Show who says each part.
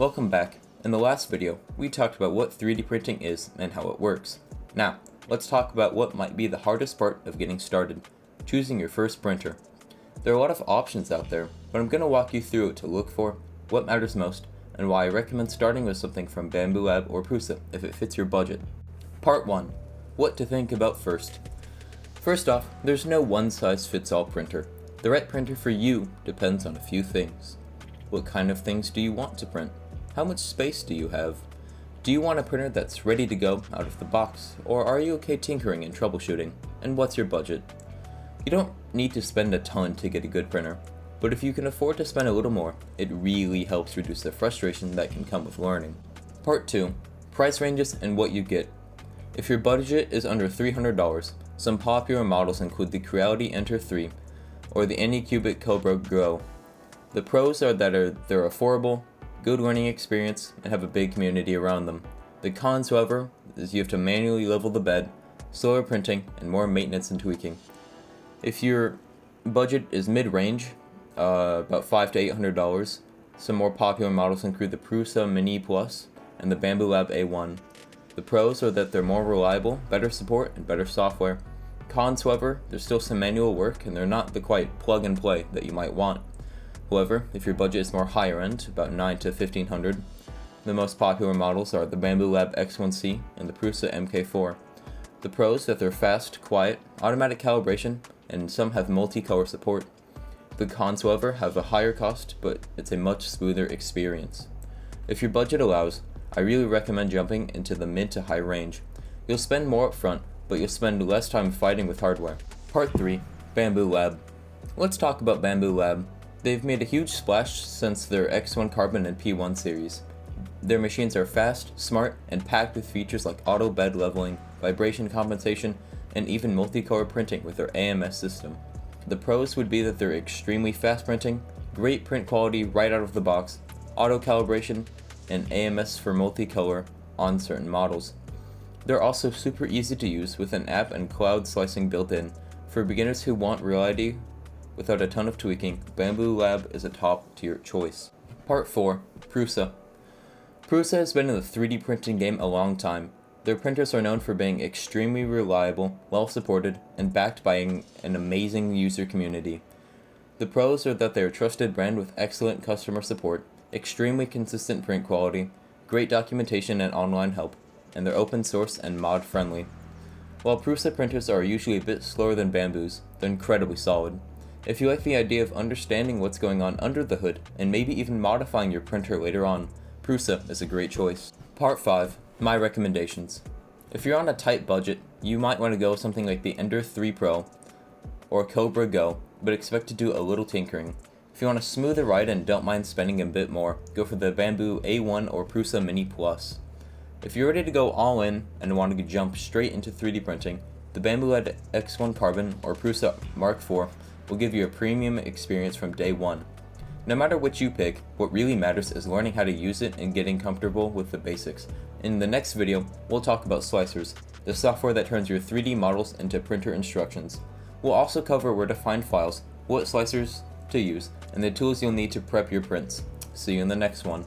Speaker 1: Welcome back. In the last video, we talked about what 3D printing is and how it works. Now, let's talk about what might be the hardest part of getting started, choosing your first printer. There are a lot of options out there, but I'm going to walk you through what to look for, what matters most, and why I recommend starting with something from Bambu Lab or Prusa if it fits your budget. Part 1. What to think about first. First off, there's no one-size-fits-all printer. The right printer for you depends on a few things. What kind of things do you want to print? How much space do you have? Do you want a printer that's ready to go out of the box, or are you okay tinkering and troubleshooting? And what's your budget? You don't need to spend a ton to get a good printer, but if you can afford to spend a little more, it really helps reduce the frustration that can come with learning. Part 2. Price ranges and what you get. If your budget is under $300, some popular models include the Creality Enter 3 or the Anycubic Cobra Go. The pros are that they're affordable, good learning experience, and have a big community around them. The cons, however, is you have to manually level the bed, slower printing, and more maintenance and tweaking. If your budget is mid-range, about $500 to $800, some more popular models include the Prusa Mini Plus and the Bambu Lab A1. The pros are that they're more reliable, better support, and better software. Cons, however, there's still some manual work and they're not the quite plug-and-play that you might want. However, if your budget is more higher end, about $900 to $1,500, the most popular models are the Bambu Lab X1C and the Prusa MK4. The pros that they're fast, quiet, automatic calibration, and some have multicolor support. The cons, however, have a higher cost, but it's a much smoother experience. If your budget allows, I really recommend jumping into the mid to high range. You'll spend more up front, but you'll spend less time fighting with hardware. Part 3. Bambu Lab. Let's talk about Bambu Lab. They've made a huge splash since their X1 Carbon and P1 series. Their machines are fast, smart, and packed with features like auto bed leveling, vibration compensation, and even multicolor printing with their AMS system. The pros would be that they're extremely fast printing, great print quality right out of the box, auto calibration, and AMS for multicolor on certain models. They're also super easy to use with an app and cloud slicing built in. For beginners who want reliability without a ton of tweaking, Bambu Lab is a top tier choice. Part 4. Prusa. Prusa has been in the 3D printing game a long time. Their printers are known for being extremely reliable, well supported, and backed by an amazing user community. The pros are that they're a trusted brand with excellent customer support, extremely consistent print quality, great documentation and online help, and they're open source and mod friendly. While Prusa printers are usually a bit slower than Bambu's, they're incredibly solid. If you like the idea of understanding what's going on under the hood and maybe even modifying your printer later on, Prusa is a great choice. Part 5. My recommendations. If you're on a tight budget, you might want to go with something like the Ender 3 Pro or Cobra Go, but expect to do a little tinkering. If you want a smoother ride and don't mind spending a bit more, go for the Bambu A1 or Prusa Mini Plus. If you're ready to go all in and want to jump straight into 3D printing, the Bambu Lab X1 Carbon or Prusa Mark IV will give you a premium experience from day one. No matter which you pick, what really matters is learning how to use it and getting comfortable with the basics. In the next video, we'll talk about slicers, the software that turns your 3D models into printer instructions. We'll also cover where to find files, what slicers to use, and the tools you'll need to prep your prints. See you in the next one.